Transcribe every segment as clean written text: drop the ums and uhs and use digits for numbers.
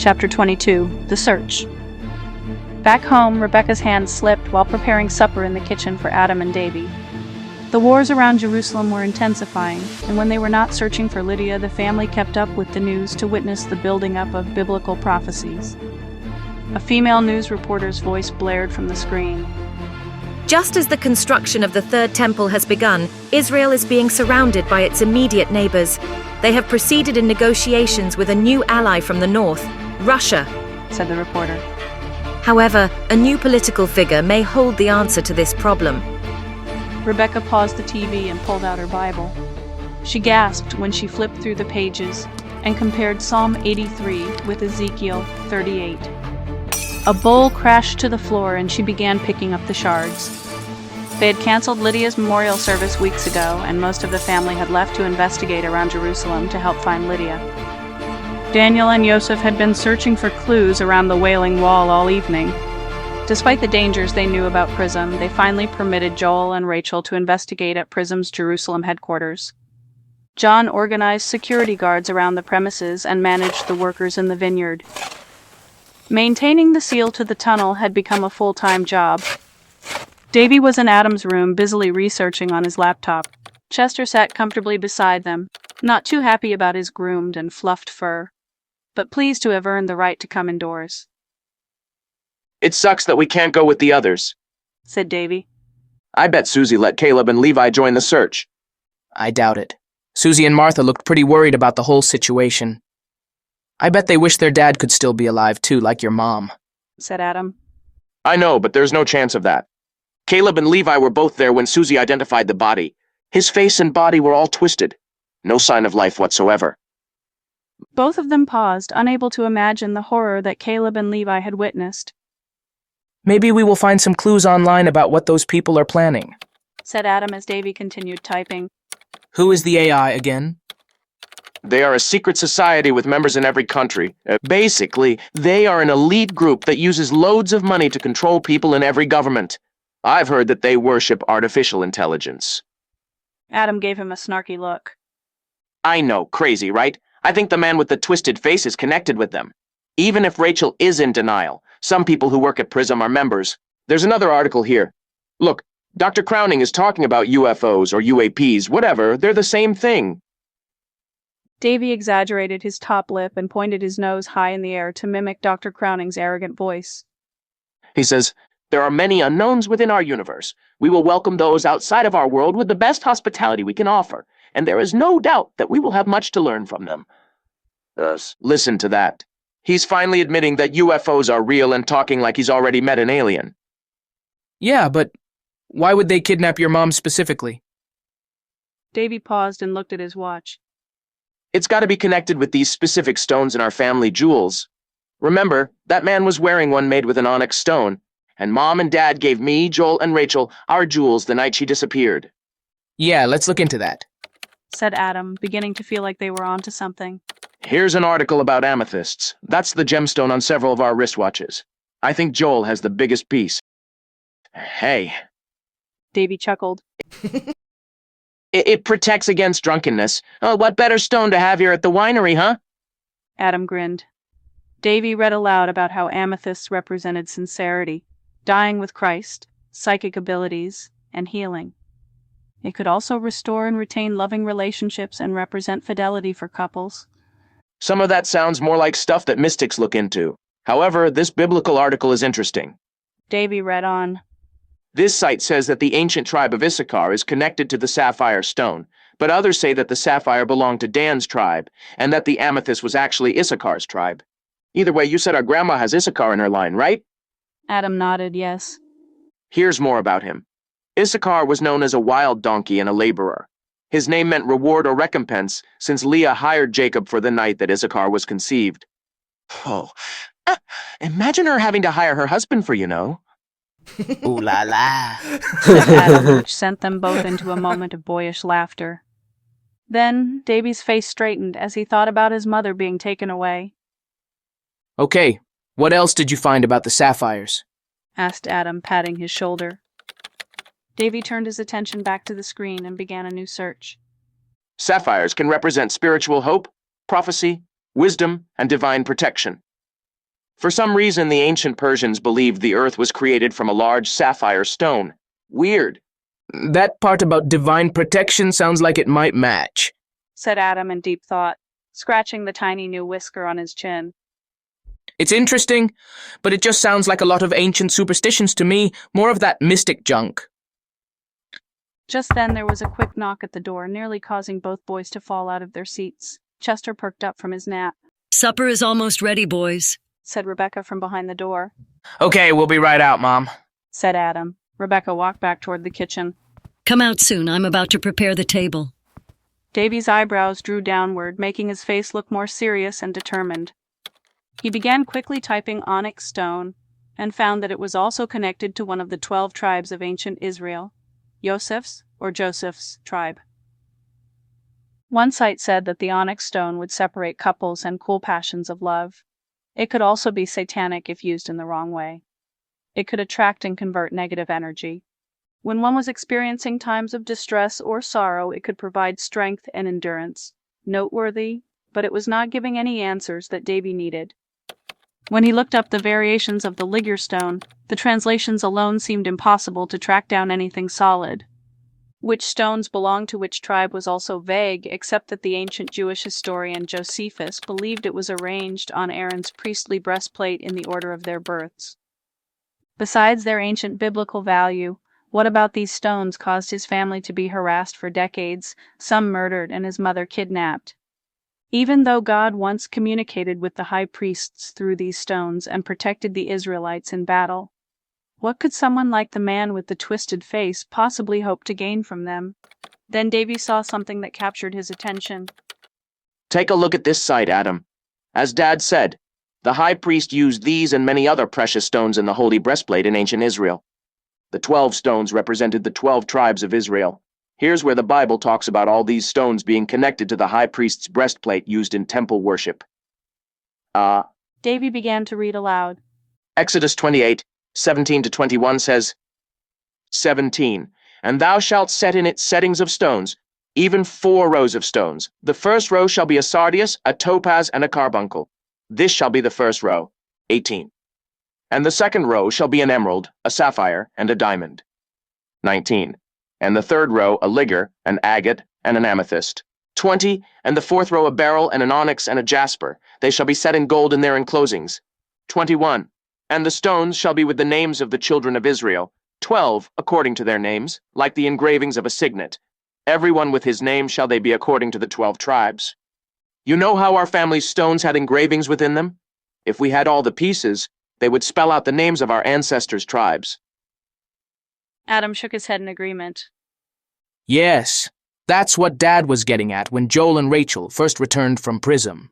Chapter 22, The Search. Back home, Rebecca's hand slipped while preparing supper in the kitchen for Adam and Davie. The wars around Jerusalem were intensifying, and when they were not searching for Lydia, the family kept up with the news to witness the building up of biblical prophecies. A female news reporter's voice blared from the screen. Just as the construction of the Third Temple has begun, Israel is being surrounded by its immediate neighbors. They have proceeded in negotiations with a new ally from the north, Russia, said the reporter. However, a new political figure may hold the answer to this problem. Rebecca paused the TV and pulled out her Bible. She gasped when she flipped through the pages and compared Psalm 83 with Ezekiel 38. A bowl crashed to the floor and she began picking up the shards. They had canceled Lydia's memorial service weeks ago, and most of the family had left to investigate around Jerusalem to help find Lydia. Daniel and Yosef had been searching for clues around the Wailing Wall all evening. Despite the dangers they knew about Prism, they finally permitted Joel and Rachel to investigate at Prism's Jerusalem headquarters. John organized security guards around the premises and managed the workers in the vineyard. Maintaining the seal to the tunnel had become a full-time job. Davie was in Adam's room, busily researching on his laptop. Chester sat comfortably beside them, not too happy about his groomed and fluffed fur, but pleased to have earned the right to come indoors. "It sucks that we can't go with the others," said Davie. "I bet Susie let Caleb and Levi join the search." I doubt it. Susie and Martha looked pretty worried about the whole situation. I bet they wish their dad could still be alive too, like your mom, said Adam. "I know, but there's no chance of that. Caleb and Levi were both there when Susie identified the body. His face and body were all twisted. No sign of life whatsoever." Both of them paused, unable to imagine the horror that Caleb and Levi had witnessed. Maybe we will find some clues online about what those people are planning, said Adam as Davie continued typing. Who is the AI again? They are a secret society with members in every country. Basically, they are an elite group that uses loads of money to control people in every government. I've heard that they worship artificial intelligence. Adam gave him a snarky look. I know, crazy, right? I think the man with the twisted face is connected with them. Even if Rachel is in denial, some people who work at Prism are members. There's another article here. Look, Dr. Crowning is talking about UFOs or UAPs, whatever, they're the same thing. Davie exaggerated his top lip and pointed his nose high in the air to mimic Dr. Crowning's arrogant voice. He says, "There are many unknowns within our universe. We will welcome those outside of our world with the best hospitality we can offer, and there is no doubt that we will have much to learn from them." Listen to that. He's finally admitting that UFOs are real and talking like he's already met an alien. Yeah, but why would they kidnap your mom specifically? Davie paused and looked at his watch. It's got to be connected with these specific stones in our family jewels. Remember, that man was wearing one made with an onyx stone, and Mom and Dad gave me, Joel, and Rachel our jewels the night she disappeared. Yeah, let's look into that, said Adam, beginning to feel like they were onto something. Here's an article about amethysts. That's the gemstone on several of our wristwatches. I think Joel has the biggest piece. Hey. Davie chuckled. It protects against drunkenness. Oh, what better stone to have here at the winery, huh? Adam grinned. Davie read aloud about how amethysts represented sincerity, dying with Christ, psychic abilities, and healing. It could also restore and retain loving relationships and represent fidelity for couples. Some of that sounds more like stuff that mystics look into. However, this biblical article is interesting. Davie read on. This site says that the ancient tribe of Issachar is connected to the sapphire stone, but others say that the sapphire belonged to Dan's tribe, and that the amethyst was actually Issachar's tribe. Either way, you said our grandma has Issachar in her line, right? Adam nodded, yes. Here's more about him. Issachar was known as a wild donkey and a laborer. His name meant reward or recompense, since Leah hired Jacob for the night that Issachar was conceived. Oh, imagine her having to hire her husband for, Ooh la la, said Adam, which sent them both into a moment of boyish laughter. Then Davie's face straightened as he thought about his mother being taken away. Okay, what else did you find about the sapphires? Asked Adam, patting his shoulder. Davie turned his attention back to the screen and began a new search. Sapphires can represent spiritual hope, prophecy, wisdom, and divine protection. For some reason, the ancient Persians believed the earth was created from a large sapphire stone. Weird. That part about divine protection sounds like it might match, said Adam in deep thought, scratching the tiny new whisker on his chin. It's interesting, but it just sounds like a lot of ancient superstitions to me, more of that mystic junk. Just then there was a quick knock at the door, nearly causing both boys to fall out of their seats. Chester perked up from his nap. Supper is almost ready, boys, said Rebecca from behind the door. Okay, we'll be right out, Mom, said Adam. Rebecca walked back toward the kitchen. Come out soon. I'm about to prepare the table. Davie's eyebrows drew downward, making his face look more serious and determined. He began quickly typing onyx stone and found that it was also connected to one of the 12 tribes of ancient Israel, Yosef's or Joseph's tribe. One site said that the onyx stone would separate couples and cool passions of love. It could also be satanic if used in the wrong way. It could attract and convert negative energy. When one was experiencing times of distress or sorrow, it could provide strength and endurance. Noteworthy, but it was not giving any answers that Davie needed. When he looked up the variations of the Ligure stone, the translations alone seemed impossible to track down anything solid. Which stones belonged to which tribe was also vague, except that the ancient Jewish historian Josephus believed it was arranged on Aaron's priestly breastplate in the order of their births. Besides their ancient biblical value, what about these stones caused his family to be harassed for decades, some murdered and his mother kidnapped? Even though God once communicated with the high priests through these stones and protected the Israelites in battle, what could someone like the man with the twisted face possibly hope to gain from them? Then Davie saw something that captured his attention. Take a look at this site, Adam. As Dad said, the high priest used these and many other precious stones in the holy breastplate in ancient Israel. The 12 stones represented the 12 tribes of Israel. Here's where the Bible talks about all these stones being connected to the high priest's breastplate used in temple worship. Davie began to read aloud. Exodus 28:17-21 says, 17. And thou shalt set in it settings of stones, even 4 rows of stones. The first row shall be a sardius, a topaz, and a carbuncle. This shall be the first row. 18. And the second row shall be an emerald, a sapphire, and a diamond. 19. And the third row a ligure, an agate, and an amethyst. 20. And the fourth row a beryl, and an onyx, and a jasper. They shall be set in gold in their enclosings. 21. And the stones shall be with the names of the children of Israel, 12 according to their names, like the engravings of a signet. Every one with his name shall they be according to the 12 tribes. You know how our family's stones had engravings within them? If we had all the pieces, they would spell out the names of our ancestors' tribes. Adam shook his head in agreement. Yes, that's what Dad was getting at when Joel and Rachel first returned from Prism.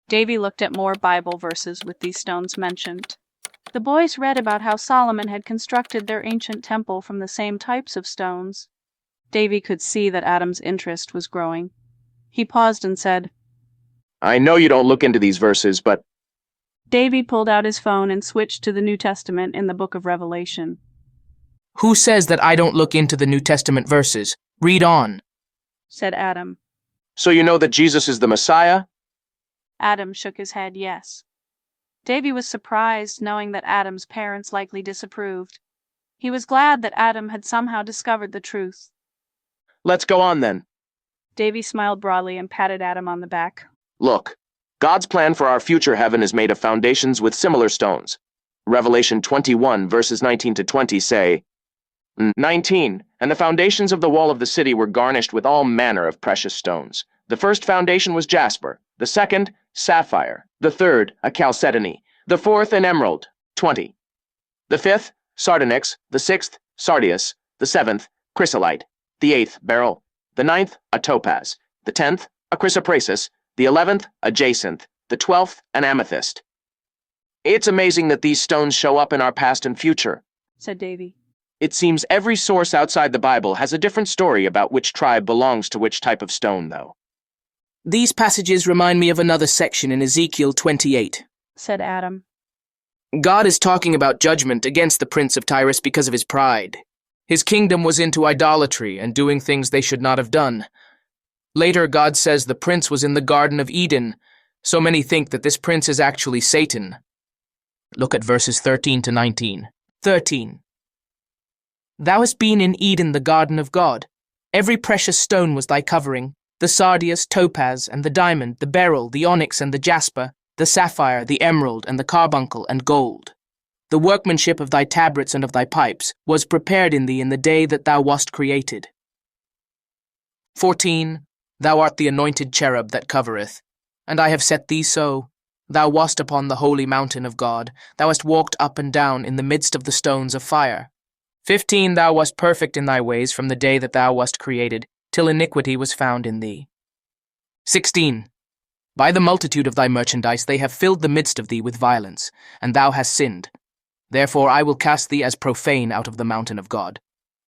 Davie looked at more Bible verses with these stones mentioned. The boys read about how Solomon had constructed their ancient temple from the same types of stones. Davie could see that Adam's interest was growing. He paused and said, I know you don't look into these verses, but... Davie pulled out his phone and switched to the New Testament in the book of Revelation. Who says that I don't look into the New Testament verses? Read on, said Adam. So you know that Jesus is the Messiah? Adam shook his head yes. Davie was surprised, knowing that Adam's parents likely disapproved. He was glad that Adam had somehow discovered the truth. Let's go on then. Davie smiled broadly and patted Adam on the back. Look, God's plan for our future heaven is made of foundations with similar stones. Revelation 21 verses 19-20 say, 19. And the foundations of the wall of the city were garnished with all manner of precious stones. The first foundation was jasper, the second, sapphire, the third, a chalcedony, the fourth, an emerald, 20. The fifth, sardonyx, the sixth, sardius, the seventh, chrysolite, the eighth, beryl, the ninth, a topaz, the 10th, a chrysoprasus, the 11th, a jacinth, the 12th, an amethyst. It's amazing that these stones show up in our past and future, said Davie. It seems every source outside the Bible has a different story about which tribe belongs to which type of stone, though. These passages remind me of another section in Ezekiel 28, said Adam. God is talking about judgment against the prince of Tyrus because of his pride. His kingdom was into idolatry and doing things they should not have done. Later, God says the prince was in the Garden of Eden, So many think that this prince is actually Satan. Look at verses 13 to 19. 13. Thou hast been in Eden, the garden of God. Every precious stone was thy covering, the sardius, topaz, and the diamond, the beryl, the onyx, and the jasper, the sapphire, the emerald, and the carbuncle, and gold. The workmanship of thy tabrets and of thy pipes was prepared in thee in the day that thou wast created. 14. Thou art the anointed cherub that covereth, and I have set thee so. Thou wast upon the holy mountain of God, thou hast walked up and down in the midst of the stones of fire. 15. Thou wast perfect in thy ways from the day that thou wast created, till iniquity was found in thee. 16. By the multitude of thy merchandise they have filled the midst of thee with violence, and thou hast sinned. Therefore I will cast thee as profane out of the mountain of God,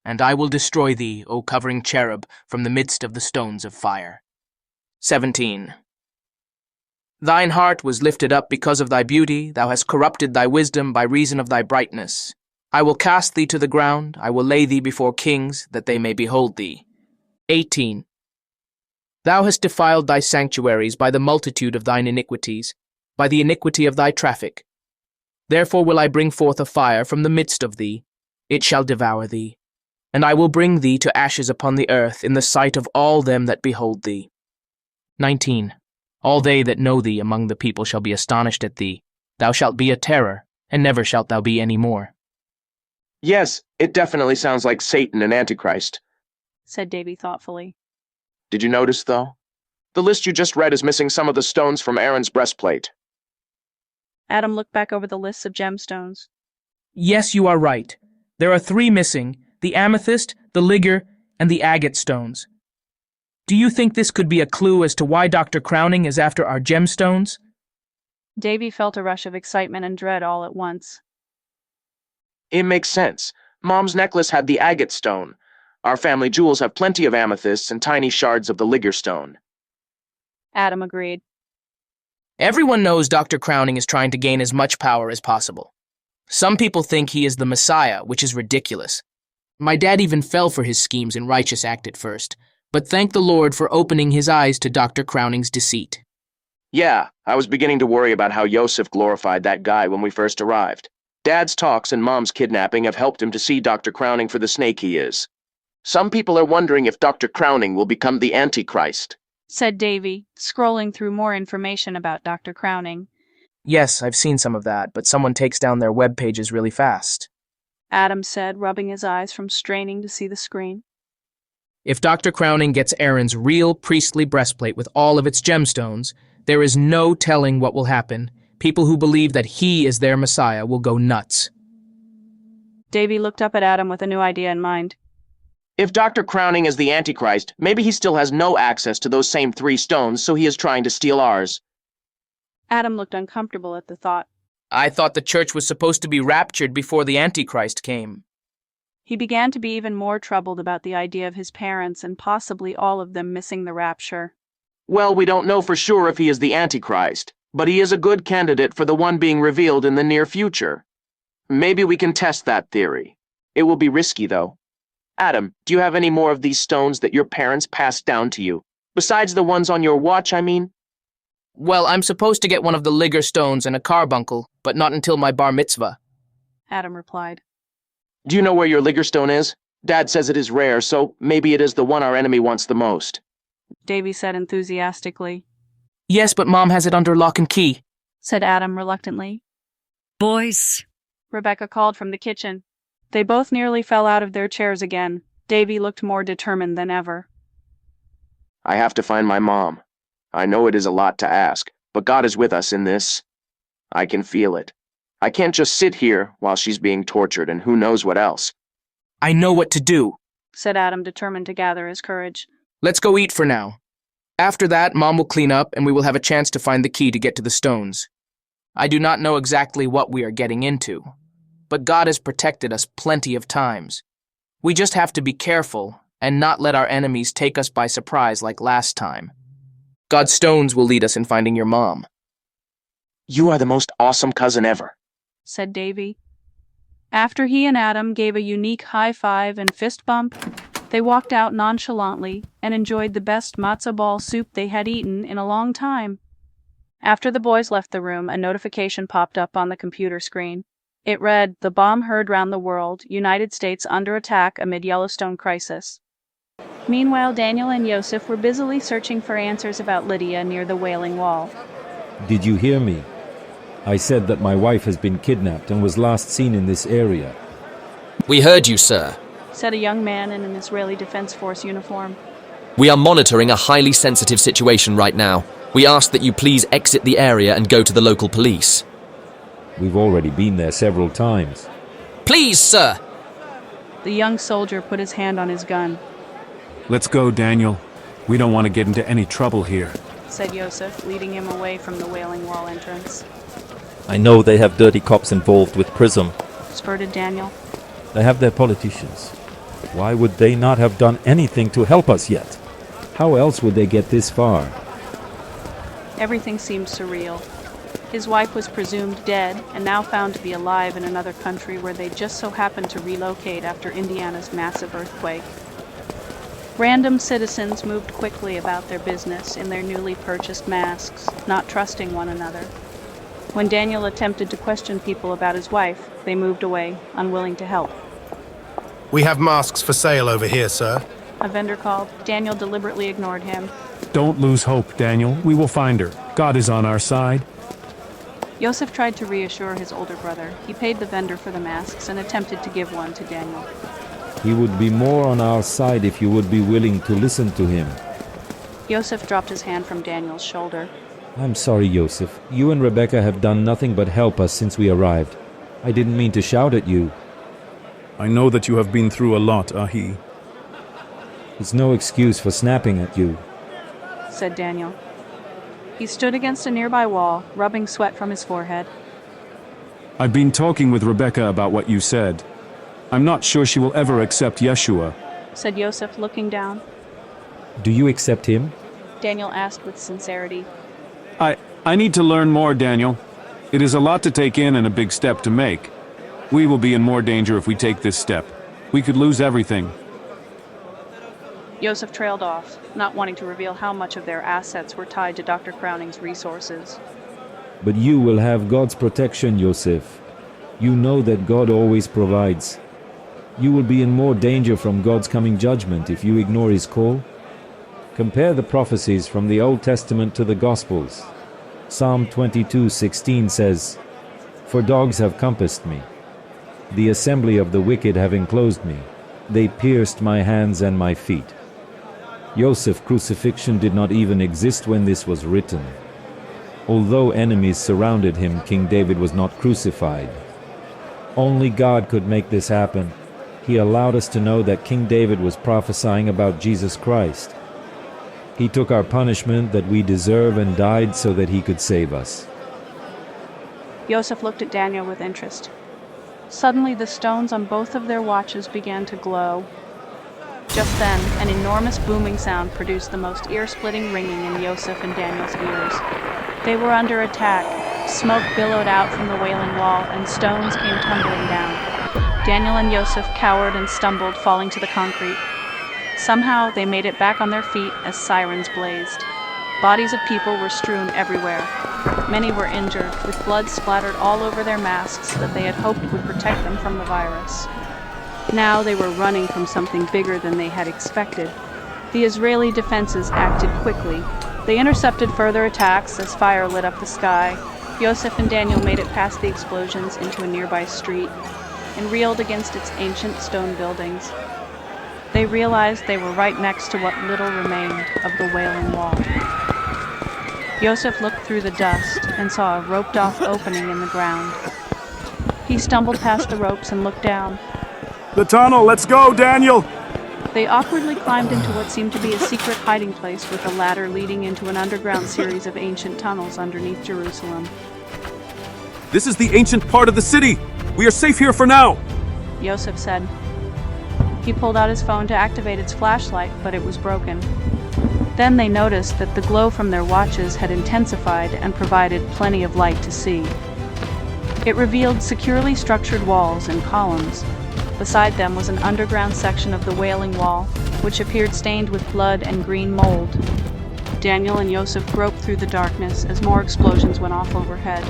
and I will destroy thee, O covering cherub, from the midst of the stones of fire. 17. Thine heart was lifted up because of thy beauty, thou hast corrupted thy wisdom by reason of thy brightness. I will cast thee to the ground, I will lay thee before kings, that they may behold thee. 18. Thou hast defiled thy sanctuaries by the multitude of thine iniquities, by the iniquity of thy traffic. Therefore will I bring forth a fire from the midst of thee, it shall devour thee, and I will bring thee to ashes upon the earth in the sight of all them that behold thee. 19. All they that know thee among the people shall be astonished at thee. Thou shalt be a terror, and never shalt thou be any more. Yes, it definitely sounds like Satan and Antichrist, said Davie thoughtfully. Did you notice, though? The list you just read is missing some of the stones from Aaron's breastplate. Adam looked back over the lists of gemstones. Yes, you are right. There are 3 missing, the amethyst, the ligure, and the agate stones. Do you think this could be a clue as to why Dr. Crowning is after our gemstones? Davie felt a rush of excitement and dread all at once. It makes sense. Mom's necklace had the agate stone. Our family jewels have plenty of amethysts and tiny shards of the ligure stone. Adam agreed. Everyone knows Dr. Crowning is trying to gain as much power as possible. Some people think he is the Messiah, which is ridiculous. My dad even fell for his schemes in righteous act at first, but thank the Lord for opening his eyes to Dr. Crowning's deceit. Yeah, I was beginning to worry about how Yosef glorified that guy when we first arrived. Dad's talks and Mom's kidnapping have helped him to see Dr. Crowning for the snake he is. Some people are wondering if Dr. Crowning will become the Antichrist, said Davie, scrolling through more information about Dr. Crowning. Yes, I've seen some of that, but someone takes down their web pages really fast. Adam said, rubbing his eyes from straining to see the screen. If Dr. Crowning gets Aaron's real priestly breastplate with all of its gemstones, there is no telling what will happen. People who believe that he is their Messiah will go nuts. Davie looked up at Adam with a new idea in mind. If Dr. Crowning is the Antichrist, maybe he still has no access to those same 3 stones, so he is trying to steal ours. Adam looked uncomfortable at the thought. I thought the church was supposed to be raptured before the Antichrist came. He began to be even more troubled about the idea of his parents and possibly all of them missing the rapture. Well, we don't know for sure if he is the Antichrist, but he is a good candidate for the one being revealed in the near future. Maybe we can test that theory. It will be risky, though. Adam, do you have any more of these stones that your parents passed down to you? Besides the ones on your watch, I mean? Well, I'm supposed to get one of the ligure stones and a carbuncle, but not until my bar mitzvah. Adam replied. Do you know where your ligure stone is? Dad says it is rare, so maybe it is the one our enemy wants the most. Davie said enthusiastically. Yes, but Mom has it under lock and key, said Adam reluctantly. Boys, Rebecca called from the kitchen. They both nearly fell out of their chairs again. Davie looked more determined than ever. I have to find my mom. I know it is a lot to ask, but God is with us in this. I can feel it. I can't just sit here while she's being tortured and who knows what else. I know what to do, said Adam, determined to gather his courage. Let's go eat for now. After that, Mom will clean up and we will have a chance to find the key to get to the stones. I do not know exactly what we are getting into, but God has protected us plenty of times. We just have to be careful and not let our enemies take us by surprise like last time. God's stones will lead us in finding your mom. You are the most awesome cousin ever, said Davie. After he and Adam gave a unique high five and fist bump, they walked out nonchalantly and enjoyed the best matzo ball soup they had eaten in a long time. After the boys left the room, a notification popped up on the computer screen. It read, "The bomb heard round the world, United States under attack amid Yellowstone crisis." Meanwhile, Daniel and Yosef were busily searching for answers about Lydia near the Wailing Wall. Did you hear me? I said that my wife has been kidnapped and was last seen in this area. We heard you, sir. Said a young man in an Israeli Defense Force uniform. We are monitoring a highly sensitive situation right now. We ask that you please exit the area and go to the local police. We've already been there several times. Please, sir! The young soldier put his hand on his gun. Let's go, Daniel. We don't want to get into any trouble here, said Yosef, leading him away from the Wailing Wall entrance. I know they have dirty cops involved with PRISM. Spurted Daniel. They have their politicians. Why would they not have done anything to help us yet? How else would they get this far? Everything seemed surreal. His wife was presumed dead and now found to be alive in another country where they just so happened to relocate after Indiana's massive earthquake. Random citizens moved quickly about their business in their newly purchased masks, not trusting one another. When Daniel attempted to question people about his wife, they moved away, unwilling to help. We have masks for sale over here, sir. A vendor called. Daniel deliberately ignored him. Don't lose hope, Daniel. We will find her. God is on our side. Yosef tried to reassure his older brother. He paid the vendor for the masks and attempted to give one to Daniel. He would be more on our side if you would be willing to listen to him. Yosef dropped his hand from Daniel's shoulder. I'm sorry, Yosef. You and Rebecca have done nothing but help us since we arrived. I didn't mean to shout at you. I know that you have been through a lot, Ahi. It's no excuse for snapping at you, said Daniel. He stood against a nearby wall, rubbing sweat from his forehead. I've been talking with Rebecca about what you said. I'm not sure she will ever accept Yeshua, said Yosef, looking down. Do you accept him? Daniel asked with sincerity. I need to learn more, Daniel. It is a lot to take in and a big step to make. We will be in more danger if we take this step. We could lose everything. Yosef trailed off, not wanting to reveal how much of their assets were tied to Dr. Crowning's resources. But you will have God's protection, Yosef. You know that God always provides. You will be in more danger from God's coming judgment if you ignore his call. Compare the prophecies from the Old Testament to the Gospels. Psalm 22:16 says, "For dogs have compassed me. The assembly of the wicked have enclosed me. They pierced my hands and my feet." Joseph's crucifixion did not even exist when this was written. Although enemies surrounded him, King David was not crucified. Only God could make this happen. He allowed us to know that King David was prophesying about Jesus Christ. He took our punishment that we deserve and died so that he could save us. Yosef looked at Daniel with interest. Suddenly the stones on both of their watches began to glow. Just then, an enormous booming sound produced the most ear-splitting ringing in Yosef and Daniel's ears. They were under attack. Smoke billowed out from the Wailing Wall, and stones came tumbling down. Daniel and Yosef cowered and stumbled, falling to the concrete. Somehow, they made it back on their feet as sirens blazed. Bodies of people were strewn everywhere. Many were injured, with blood splattered all over their masks that they had hoped would protect them from the virus. Now they were running from something bigger than they had expected. The Israeli defenses acted quickly. They intercepted further attacks as fire lit up the sky. Yosef and Daniel made it past the explosions into a nearby street and reeled against its ancient stone buildings. They realized they were right next to what little remained of the Wailing Wall. Yosef looked through the dust and saw a roped-off opening in the ground. He stumbled past the ropes and looked down. The tunnel! Let's go, Daniel! They awkwardly climbed into what seemed to be a secret hiding place with a ladder leading into an underground series of ancient tunnels underneath Jerusalem. This is the ancient part of the city! We are safe here for now! Yosef said. He pulled out his phone to activate its flashlight, but it was broken. Then they noticed that the glow from their watches had intensified and provided plenty of light to see. It revealed securely structured walls and columns. Beside them was an underground section of the Wailing Wall, which appeared stained with blood and green mold. Daniel and Yosef groped through the darkness as more explosions went off overhead.